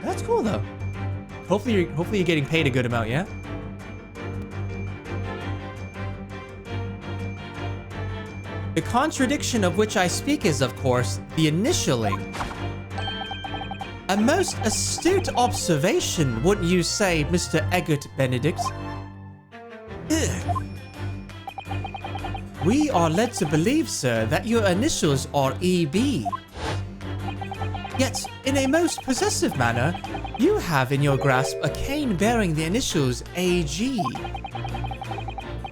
That's cool though. Hopefully you're getting paid a good amount, yeah? The contradiction of which I speak is, of course, the initialing. A most astute observation, wouldn't you say, Mr. Eggert Benedict? Ugh. We are led to believe, sir, that your initials are EB. Yet, in a most possessive manner, you have in your grasp a cane bearing the initials AG.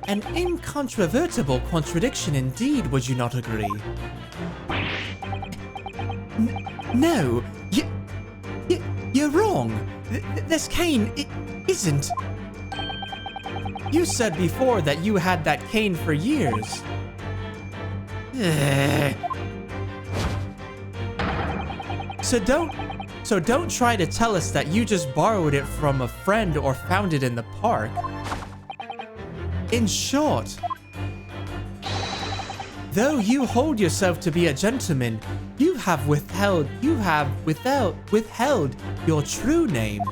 An incontrovertible contradiction indeed, would you not agree? No, you're wrong. This cane, it isn't. You said before that you had that cane for years. So don't try to tell us that you just borrowed it from a friend or found it in the park. In short, though you hold yourself to be a gentleman, you have withheld your true name.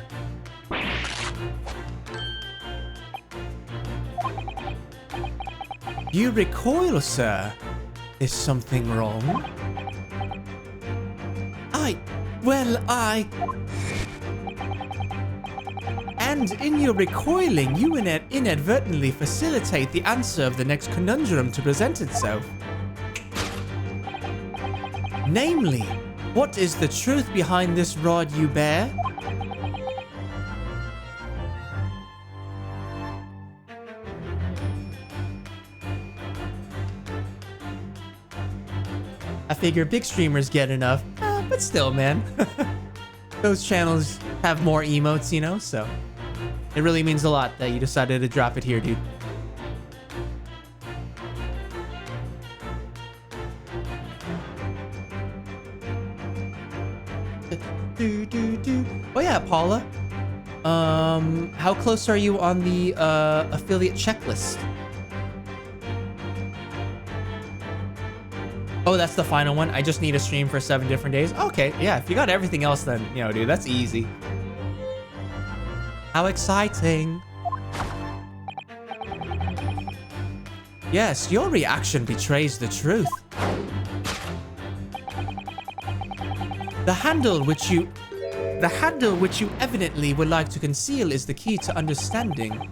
You recoil, sir. Is something wrong? And in your recoiling, you inadvertently facilitate the answer of the next conundrum to present itself. Namely, what is the truth behind this rod you bear? I figure big streamers get enough, but still, man. Those channels have more emotes, you know, so it really means a lot that you decided to drop it here, dude. Oh yeah, Paula. How close are you on the affiliate checklist? Oh, that's the final one. I just need a stream for 7 different days. Okay, yeah, if you got everything else, then, you know, dude, that's easy. How exciting. Yes, your reaction betrays the truth. The handle which you evidently would like to conceal is the key to understanding.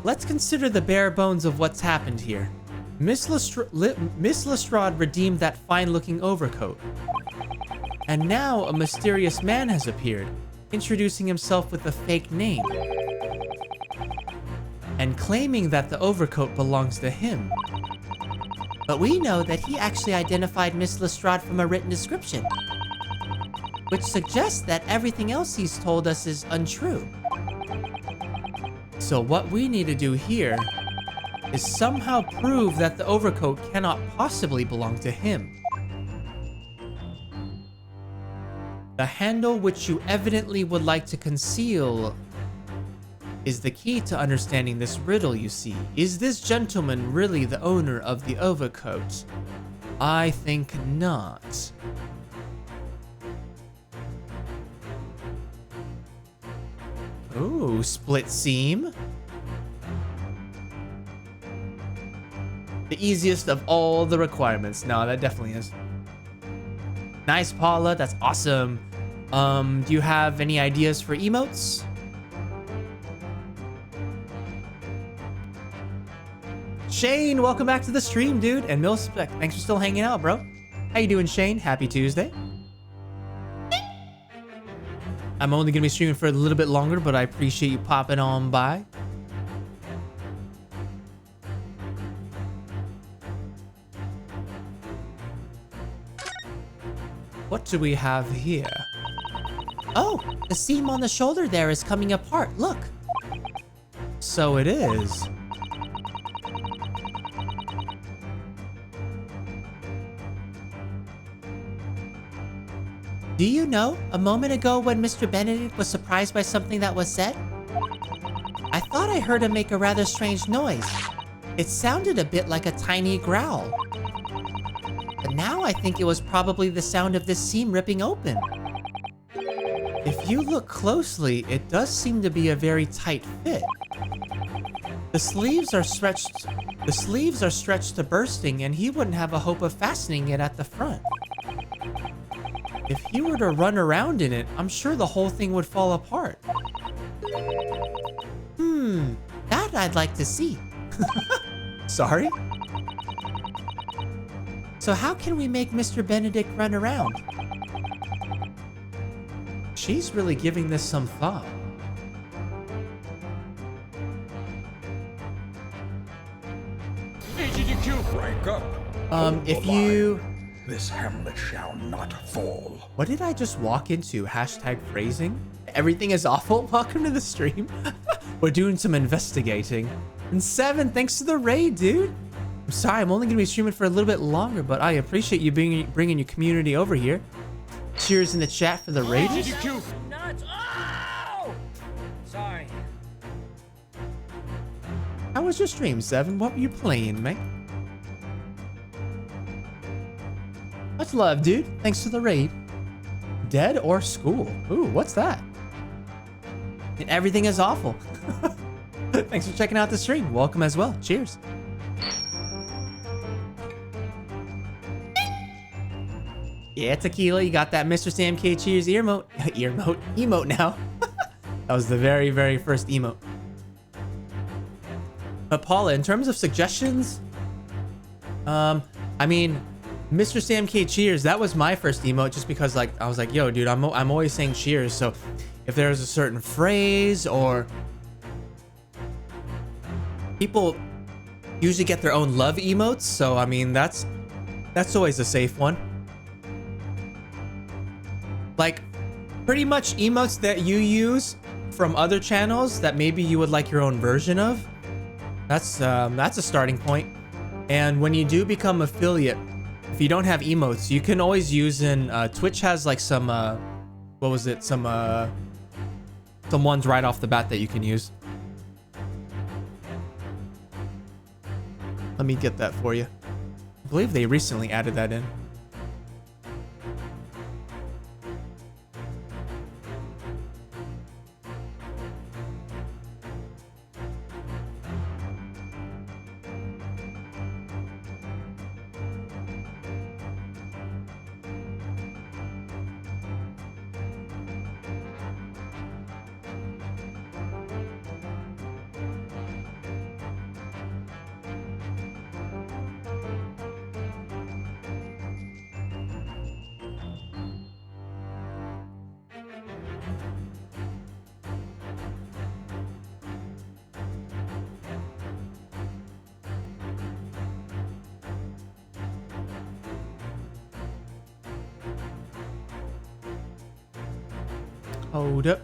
Let's consider the bare bones of what's happened here. Miss Lestrade redeemed that fine-looking overcoat. And now a mysterious man has appeared, introducing himself with a fake name. And claiming that the overcoat belongs to him. But we know that he actually identified Miss Lestrade from a written description. Which suggests that everything else he's told us is untrue. So what we need to do here is somehow prove that the overcoat cannot possibly belong to him. The handle which you evidently would like to conceal is the key to understanding this riddle, you see. Is this gentleman really the owner of the overcoat? I think not. Ooh, split seam. The easiest of all the requirements. No, that definitely is. Nice, Paula. That's awesome. Do you have any ideas for emotes? Shane, welcome back to the stream, dude. And Milspec, thanks for still hanging out, bro. How you doing, Shane? Happy Tuesday. I'm only gonna be streaming for a little bit longer, but I appreciate you popping on by. What do we have here? Oh, the seam on the shoulder there is coming apart. Look. So it is. Do you know, a moment ago when Mr. Benedict was surprised by something that was said? I thought I heard him make a rather strange noise. It sounded a bit like a tiny growl. But now I think it was probably the sound of this seam ripping open. If you look closely, it does seem to be a very tight fit. The sleeves are stretched to bursting, and he wouldn't have a hope of fastening it at the front. If he were to run around in it, I'm sure the whole thing would fall apart. That I'd like to see. Sorry? So how can we make Mr. Benedict run around? She's really giving this some thought. Rank up. If you... This hamlet shall not fall. What did I just walk into? Hashtag phrasing? Everything is awful. Welcome to the stream. We're doing some investigating. And 7, thanks to the raid, dude. I'm sorry, I'm only going to be streaming for a little bit longer, but I appreciate you bringing your community over here. Cheers in the chat for the raid. Nuts. Oh! Sorry. How was your stream, 7? What were you playing, mate? Much love, dude. Thanks for the raid. Dead or school? Ooh, what's that? And everything is awful. Thanks for checking out the stream. Welcome as well. Cheers. Yeah, Tequila, you got that MrSamKim cheers emote. Emote now. That was the very, very first emote. But Paula, in terms of suggestions, I mean, MrSamKim cheers, that was my first emote just because, like, I was like, yo, dude, I'm always saying cheers. So if there's a certain phrase, or people usually get their own love emotes. So, I mean, that's always a safe one. Like, pretty much emotes that you use from other channels that maybe you would like your own version of. That's a starting point. And when you do become affiliate, if you don't have emotes, you can always use in Twitch has like some what was it? Some ones right off the bat that you can use. Let me get that for you. I believe they recently added that in. Hold up.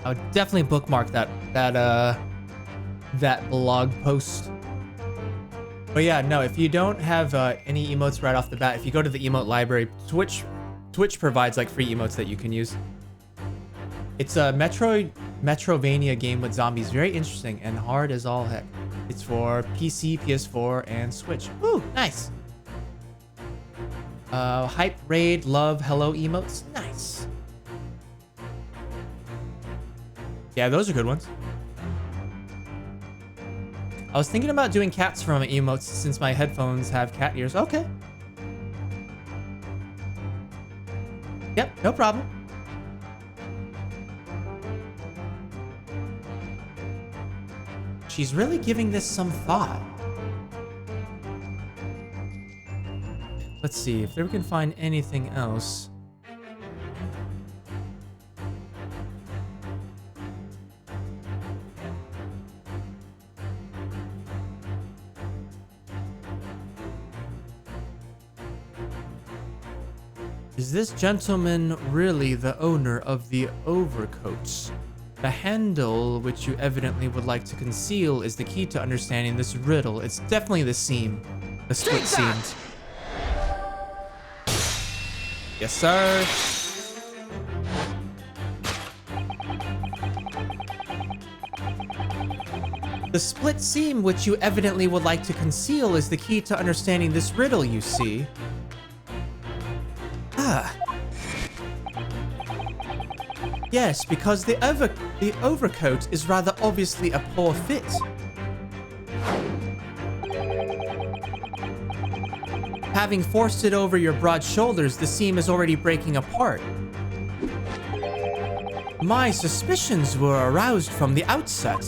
I would definitely bookmark that blog post. But yeah, no, if you don't have any emotes right off the bat, if you go to the emote library, Twitch provides like free emotes that you can use. It's a Metrovania game with zombies. Very interesting and hard as all heck. It's for PC, PS4, and Switch. Ooh, nice. Hype, raid, love, hello emotes. Nice. Yeah, those are good ones. I was thinking about doing cats from emotes since my headphones have cat ears. Okay. Yep, no problem. She's really giving this some thought. Let's see if we can find anything else. Is this gentleman really the owner of the overcoats? The handle, which you evidently would like to conceal, is the key to understanding this riddle. It's definitely the seam. The split seam. Yes, sir. The split seam, which you evidently would like to conceal, is the key to understanding this riddle, you see. Yes, because the overcoat is rather obviously a poor fit. Having forced it over your broad shoulders, the seam is already breaking apart. My suspicions were aroused from the outset.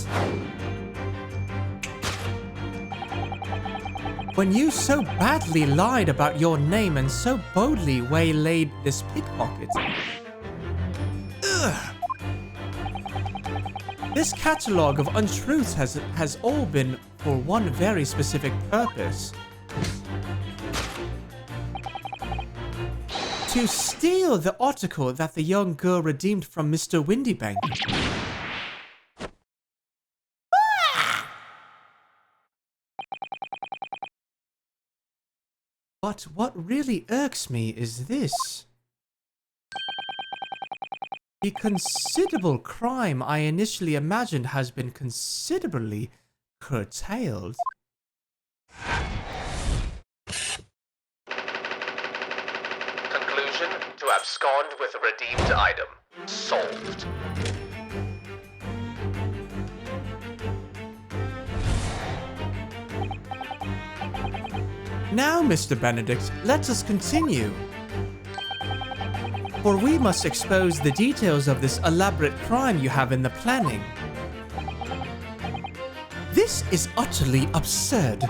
When you so badly lied about your name and so boldly waylaid this pickpocket. Ugh. This catalogue of untruths has all been for one very specific purpose. To steal the article that the young girl redeemed from Mr. Windybank. But what really irks me is this. The considerable crime I initially imagined has been considerably curtailed. Conclusion: to abscond with a redeemed item. Solved. Now, Mr. Benedict, let us continue. For we must expose the details of this elaborate crime you have in the planning. This is utterly absurd.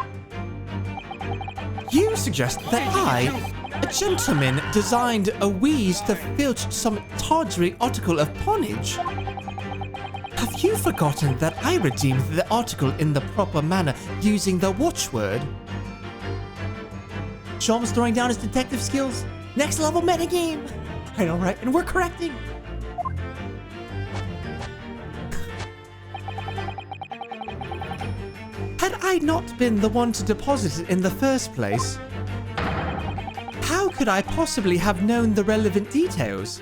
You suggest that I, a gentleman, designed a wheeze to filch some tawdry article of pawnage? Have you forgotten that I redeemed the article in the proper manner using the watchword? Sean's throwing down his detective skills. Next level metagame. I know, right? And we're correcting. Had I not been the one to deposit it in the first place, how could I possibly have known the relevant details?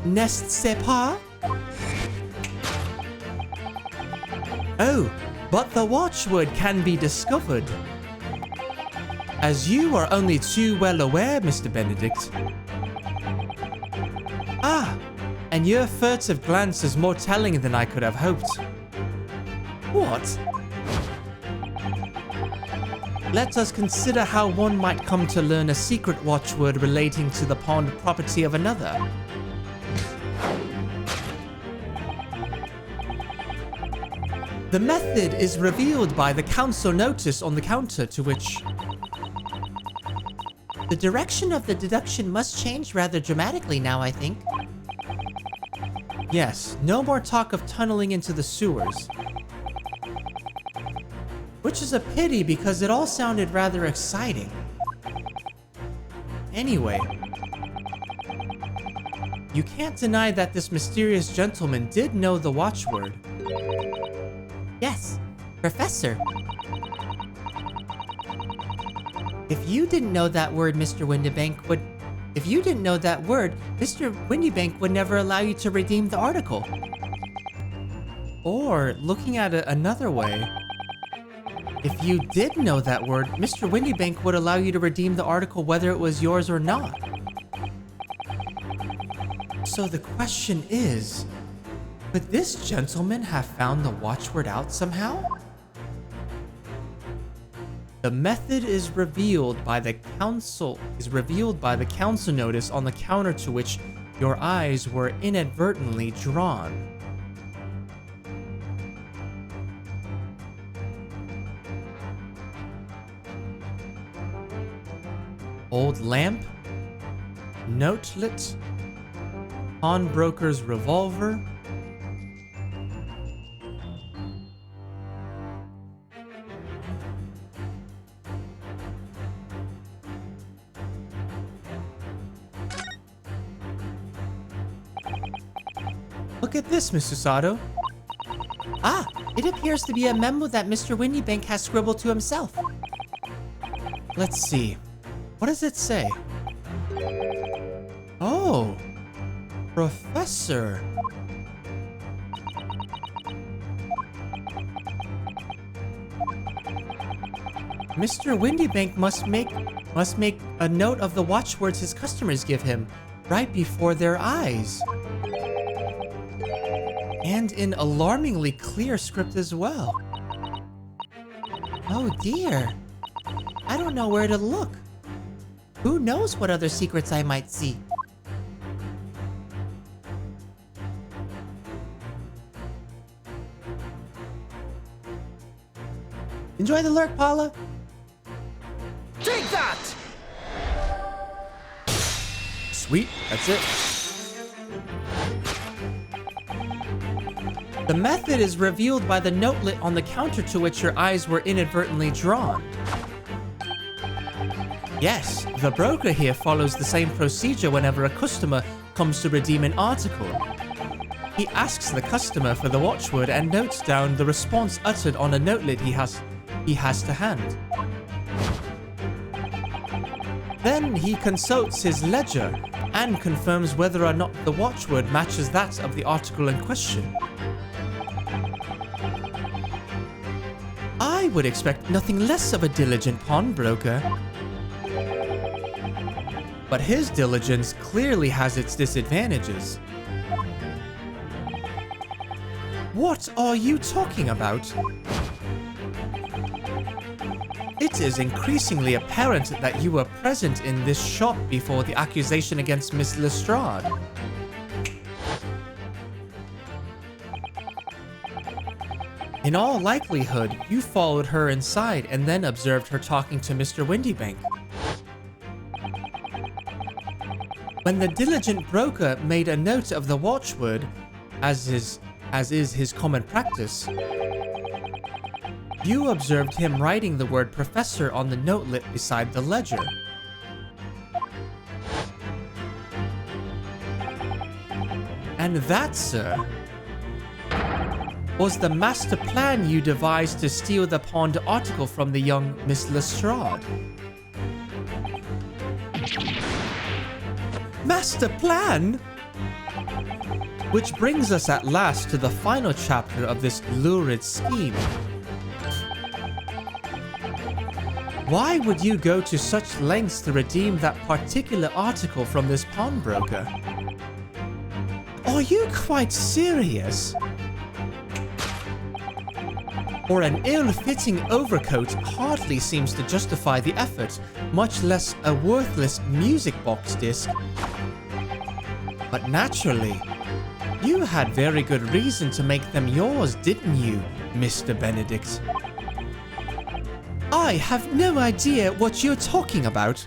N'est-ce pas? Oh, but the watchword can be discovered. As you are only too well aware, Mr. Benedict. Ah, and your furtive glance is more telling than I could have hoped. What? Let us consider how one might come to learn a secret watchword relating to the pawned property of another. The method is revealed by the council notice on the counter, to which... The direction of the deduction must change rather dramatically now, I think. Yes, no more talk of tunneling into the sewers. Which is a pity because it all sounded rather exciting. Anyway, you can't deny that this mysterious gentleman did know the watchword. Yes, Professor. If you didn't know that word, Mr. Windybank would... If you didn't know that word, Mr. Windybank would never allow you to redeem the article. Or, looking at it another way, if you did know that word, Mr. Windybank would allow you to redeem the article whether it was yours or not. So the question is, could this gentleman have found the watchword out somehow? The method is revealed by the council notice on the counter to which your eyes were inadvertently drawn. Old lamp, notelet, pawnbroker's revolver. Look at this, Mr. Sato. Ah, it appears to be a memo that Mr. Windybank has scribbled to himself. Let's see. What does it say? Oh, Professor. Mr. Windybank must make a note of the watchwords his customers give him right before their eyes. And in alarmingly clear script as well. Oh dear. I don't know where to look. Who knows what other secrets I might see? Enjoy the lurk, Paula. Take that! Sweet, that's it. The method is revealed by the notelet on the counter to which your eyes were inadvertently drawn. Yes, the broker here follows the same procedure whenever a customer comes to redeem an article. He asks the customer for the watchword and notes down the response uttered on a notelet he has to hand. Then he consults his ledger and confirms whether or not the watchword matches that of the article in question. I would expect nothing less of a diligent pawnbroker. But his diligence clearly has its disadvantages. What are you talking about? It is increasingly apparent that you were present in this shop before the accusation against Miss Lestrade. In all likelihood, you followed her inside and then observed her talking to Mr. Windybank. When the diligent broker made a note of the watchword, as is his common practice, you observed him writing the word professor on the notelet beside the ledger. And that, sir, was the master plan you devised to steal the pawned article from the young Miss Lestrade. Master plan? Which brings us at last to the final chapter of this lurid scheme. Why would you go to such lengths to redeem that particular article from this pawnbroker? Are you quite serious? For an ill-fitting overcoat hardly seems to justify the effort, much less a worthless music box disc. But naturally, you had very good reason to make them yours, didn't you, Mr. Benedict? I have no idea what you're talking about.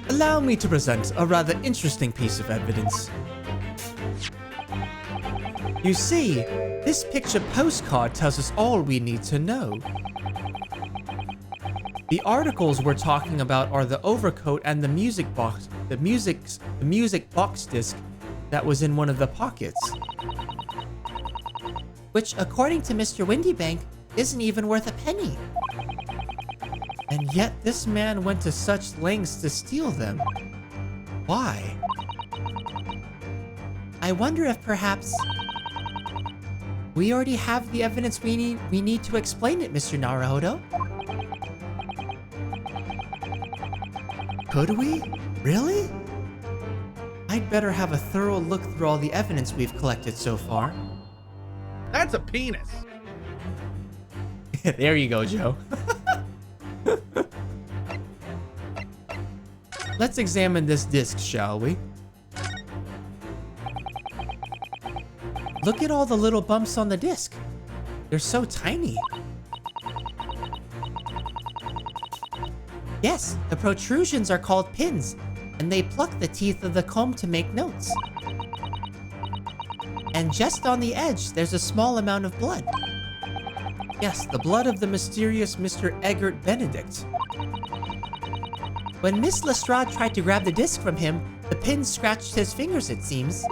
Allow me to present a rather interesting piece of evidence. You see, this picture postcard tells us all we need to know. The articles we're talking about are the overcoat and the music box, the music box disc that was in one of the pockets. Which, according to Mr. Windybank, isn't even worth a penny. And yet this man went to such lengths to steal them. Why? I wonder if perhaps we already have the evidence we need to explain it, Mr. Naruhodo. Could we? Really? I'd better have a thorough look through all the evidence we've collected so far. That's a penis. There you go, Joe. Let's examine this disc, shall we? Look at all the little bumps on the disc. They're so tiny. Yes, the protrusions are called pins, and they pluck the teeth of the comb to make notes. And just on the edge, there's a small amount of blood. Yes, the blood of the mysterious Mr. Eggert Benedict. When Miss Lestrade tried to grab the disc from him, the pin scratched his fingers, it seems.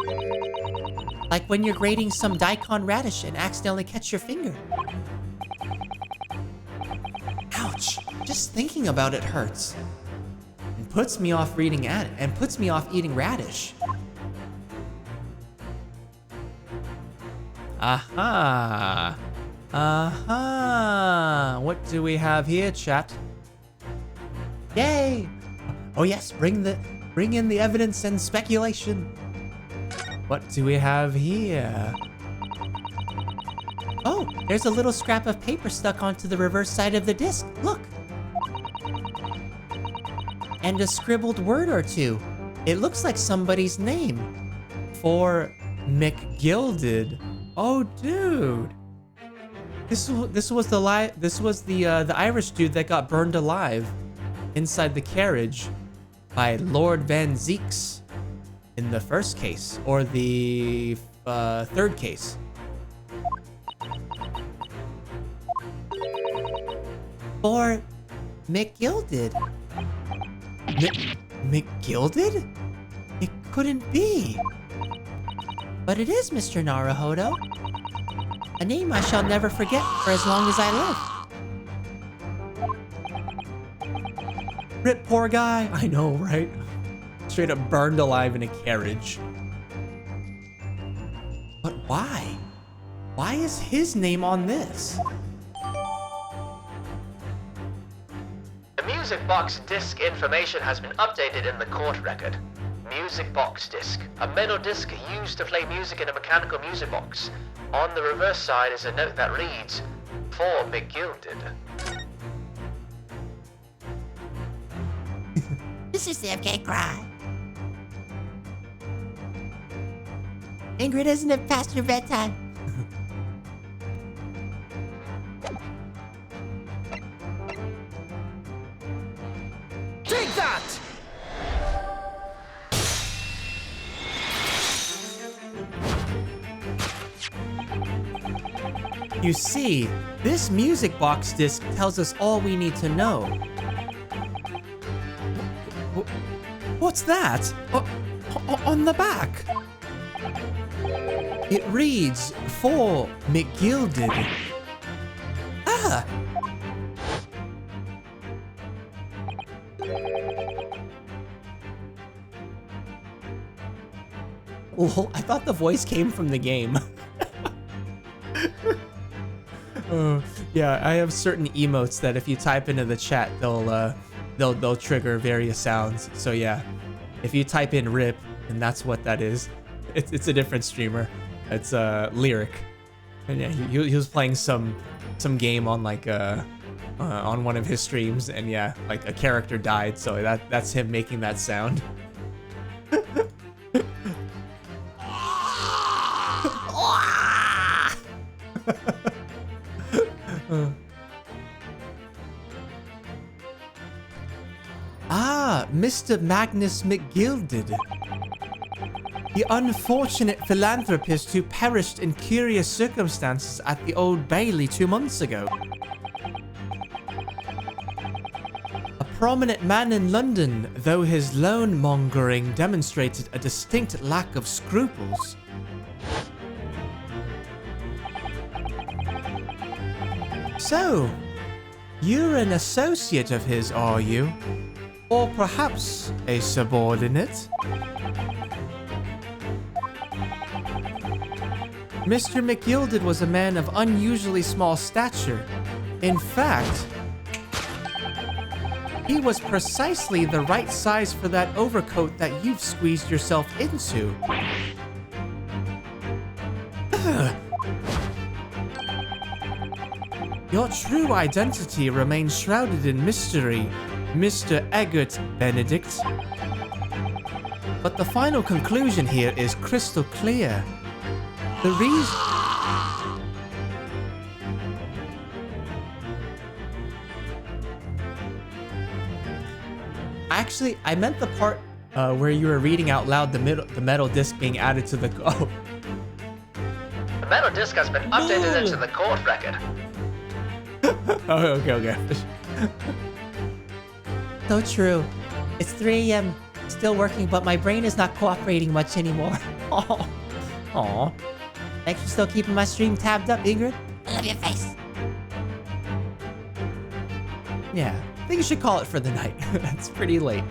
Like when you're grating some daikon radish and accidentally catch your finger. Ouch! Just thinking about it hurts. And puts me off eating radish. Aha! Aha! What do we have here, chat? Yay! Oh yes, bring in the evidence and speculation. What do we have here? Oh, there's a little scrap of paper stuck onto the reverse side of the disc. Look! And a scribbled word or two. It looks like somebody's name. For McGilded. Oh, dude. This was the Irish dude that got burned alive inside the carriage by Lord Van Zeeks in the first case, or the third case. For McGilded. McGilded? It couldn't be. But it is, Mr. Naruhodo. A name I shall never forget for as long as I live. Rip, poor guy. I know, right? Straight up burned alive in a carriage. But why? Why is his name on this? The music box disc information has been updated in the court record. Music box disc. A metal disc used to play music in a mechanical music box. On the reverse side is a note that reads, "For McGilded." MrSam can't cry. Ingrid, isn't it past your bedtime? Take that! You see, this music box disc tells us all we need to know. What's that? On the back? It reads, "For McGilded." Ah! Oh, I thought the voice came from the game. Yeah, I have certain emotes that if you type into the chat, they'll trigger various sounds. So yeah, if you type in "rip," and that's what that is. It's a different streamer. It's Lyric, and yeah, he was playing some game on like on one of his streams, and yeah, like a character died, so that's him making that sound. Ah, Mr. Magnus McGilded. The unfortunate philanthropist who perished in curious circumstances at the Old Bailey 2 months ago. A prominent man in London, though his loan-mongering demonstrated a distinct lack of scruples. So, you're an associate of his, are you? Or perhaps a subordinate? Mr. McGilded was a man of unusually small stature. In fact, he was precisely the right size for that overcoat that you've squeezed yourself into. Ugh. Your true identity remains shrouded in mystery, Mr. Eggert Benedict. But the final conclusion here is crystal clear. The reason... Actually, I meant the part where you were reading out loud the metal disc being added to the... Oh. The metal disc has been updated into the court record. Oh, okay. So true. It's 3 a.m. Still working, but my brain is not cooperating much anymore. Aw. Thanks for still keeping my stream tabbed up, Ingrid. I love your face. Yeah, I think you should call it for the night. It's pretty late.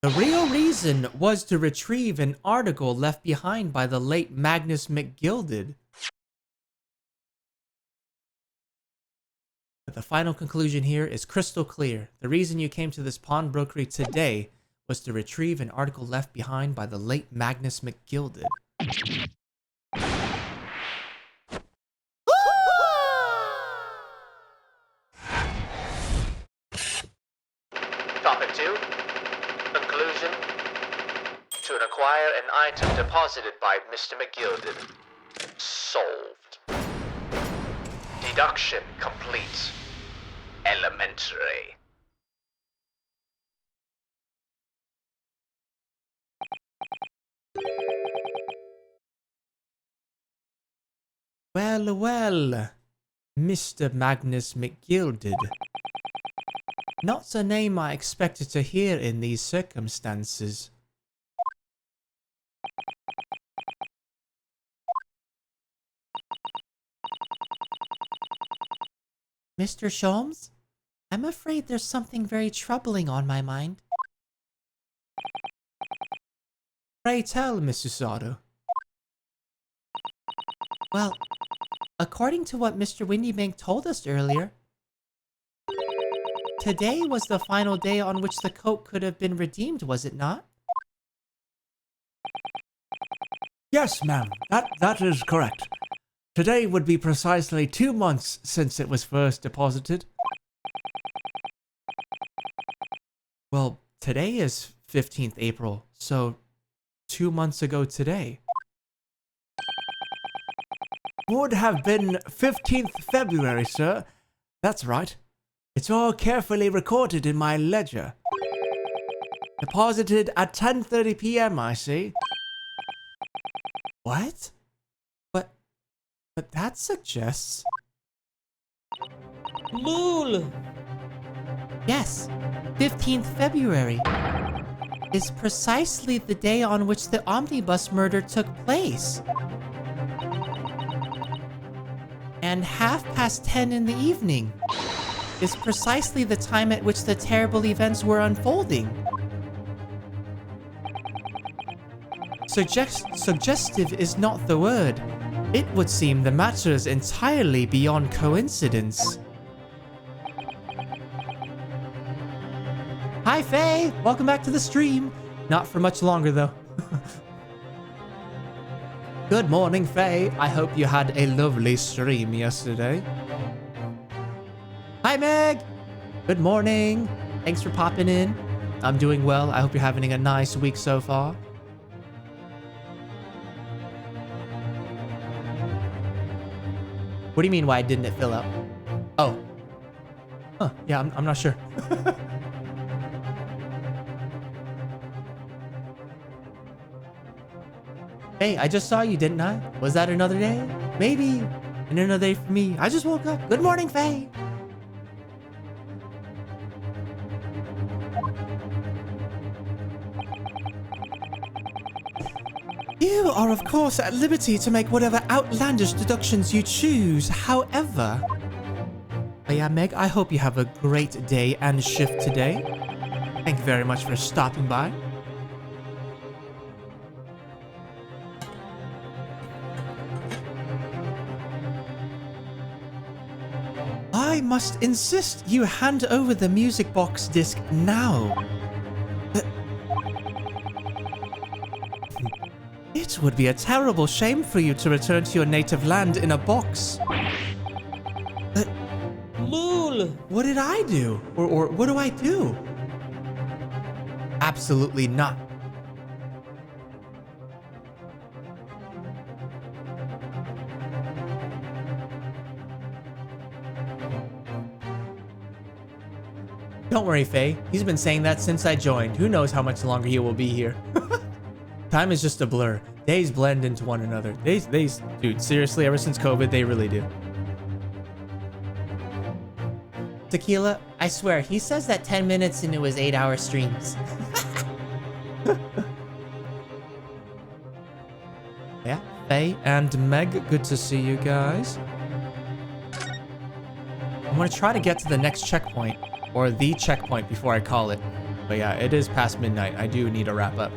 The real reason was to retrieve an article left behind by the late Magnus McGilded. But the final conclusion here is crystal clear. The reason you came to this pawnbrokery today was to retrieve an article left behind by the late Magnus McGilded. Topic 2. Conclusion. To acquire an item deposited by Mr. McGilded. Solved. Deduction complete. Elementary. Well, Mr. Magnus McGilded. Not a name I expected to hear in these circumstances. Mr. Sholmes? I'm afraid there's something very troubling on my mind. Pray tell, Mrs. Otto. Well, according to what Mr. Windybank told us earlier, today was the final day on which the coat could have been redeemed, was it not? Yes, ma'am. That is correct. Today would be precisely 2 months since it was first deposited. Well, today is 15th April, so 2 months ago today. Would have been 15th February, sir. That's right. It's all carefully recorded in my ledger. Deposited at 10:30 p.m., I see. What? But that suggests... LOL! Yes, 15th February is precisely the day on which the omnibus murder took place. And 10:30 in the evening is precisely the time at which the terrible events were unfolding. Suggestive is not the word. It would seem the matter is entirely beyond coincidence. Hi, Faye! Welcome back to the stream. Not for much longer, though. Good morning, Faye. I hope you had a lovely stream yesterday. Hi, Meg! Good morning. Thanks for popping in. I'm doing well. I hope you're having a nice week so far. What do you mean, why didn't it fill up? Oh. Huh, yeah, I'm not sure. Hey, I just saw you, didn't I? Was that another day? Maybe. And another day for me. I just woke up. Good morning, Faye. You are, of course, at liberty to make whatever outlandish deductions you choose. However... Oh yeah, Meg, I hope you have a great day and shift today. Thank you very much for stopping by. I must insist you hand over the music box disc now. It would be a terrible shame for you to return to your native land in a box. Lul! What did I do? Or what do I do? Absolutely not. Don't worry, Faye. He's been saying that since I joined. Who knows how much longer he will be here. Time is just a blur. Days blend into one another. Dude, seriously, ever since COVID, they really do. Tequila, I swear, he says that 10 minutes into his 8-hour streams. Yeah, Faye and Meg, good to see you guys. I'm gonna try to get to the next checkpoint, or the checkpoint before I call it. But yeah, it is past midnight. I do need to wrap up.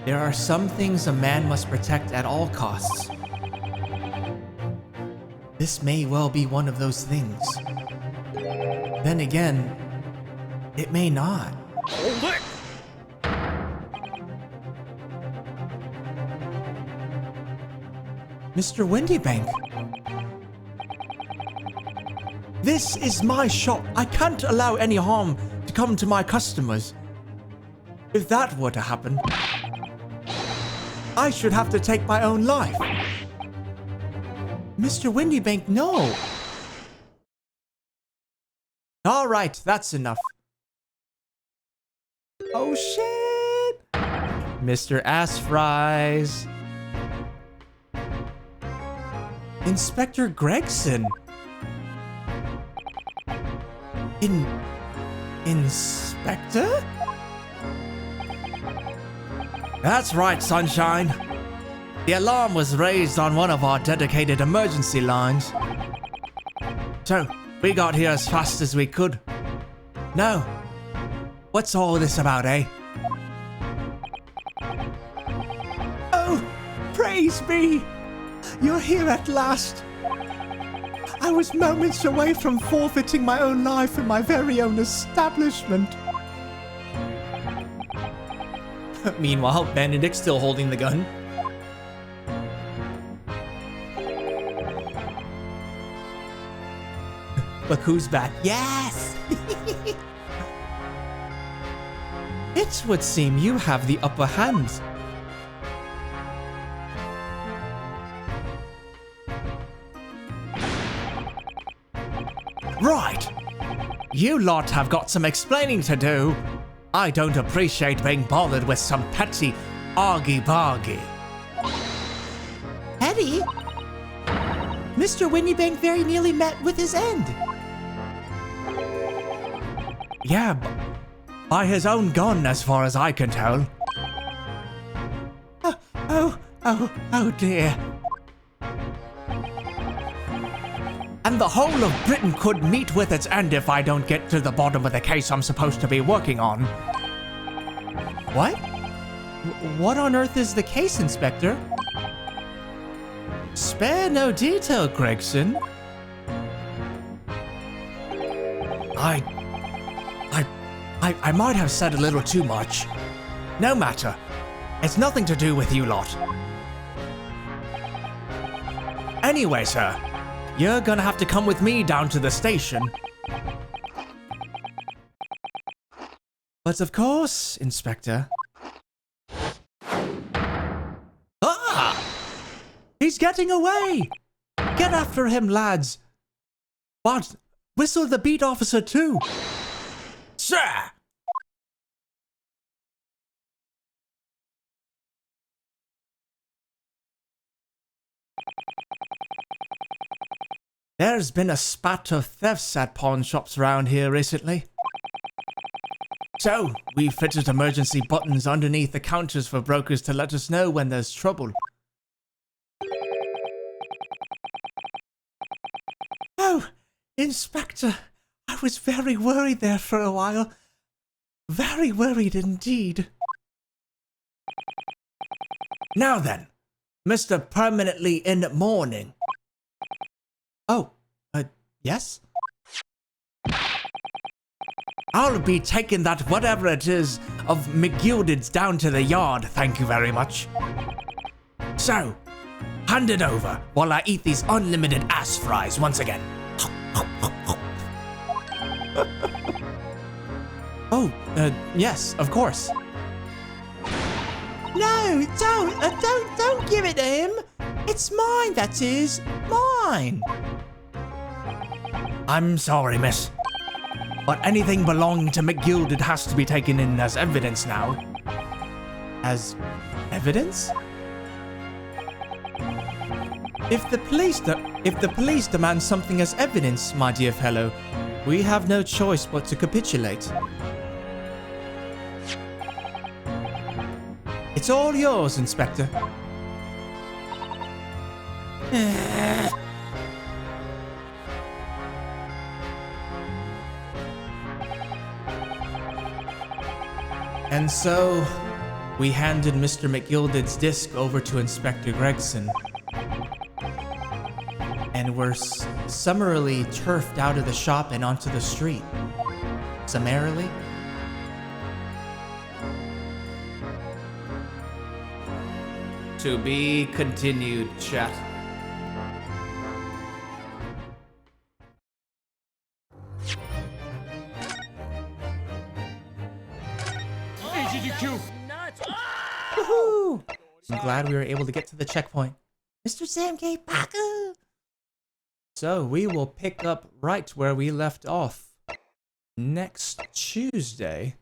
There are some things a man must protect at all costs. This may well be one of those things. Then again, it may not. Hold it! Mr. Windybank. This is my shop. I can't allow any harm to come to my customers. If that were to happen, I should have to take my own life. Mr. Windybank, no! All right, that's enough. Oh shit! Mr. Ass Fries. Inspector Gregson. Inspector? That's right, Sunshine. The alarm was raised on one of our dedicated emergency lines. So, we got here as fast as we could. Now, what's all this about, eh? Oh, praise be! You're here at last. I was moments away from forfeiting my own life in my very own establishment. Meanwhile, Benedict's still holding the gun. Look who's back. Yes! It would seem you have the upper hand. Right. You lot have got some explaining to do. I don't appreciate being bothered with some petty argy-bargy. Eddie? Mr. Windybank very nearly met with his end. Yeah, by his own gun as far as I can tell. Oh dear. And the whole of Britain could meet with its end if I don't get to the bottom of the case I'm supposed to be working on. What? What on earth is the case, Inspector? Spare no detail, Gregson. I might have said a little too much. No matter. It's nothing to do with you lot. Anyway, sir, you're gonna have to come with me down to the station. But of course, Inspector. Ah! He's getting away! Get after him, lads! But whistle the beat officer too! Sir! There's been a spat of thefts at pawn shops around here recently. So, we fitted emergency buttons underneath the counters for brokers to let us know when there's trouble. Oh, Inspector, I was very worried there for a while. Very worried indeed. Now then, Mr. Permanently in Mourning. Oh, yes? I'll be taking that whatever it is of McGilded's down to the yard, thank you very much. So, hand it over while I eat these unlimited ass fries once again. Oh, yes, of course. No, don't give it to him. It's mine, that is. Mine. I'm sorry, miss. But anything belonging to McGilded has to be taken in as evidence now. As evidence? If the police demand something as evidence, my dear fellow, we have no choice but to capitulate. It's all yours, Inspector. And so, we handed Mr. McGilded's disc over to Inspector Gregson. And were summarily turfed out of the shop and onto the street. Summarily? To be continued, chat. Woohoo! I'm glad we were able to get to the checkpoint. Mr. Sam K. Parker. So we will pick up right where we left off next Tuesday.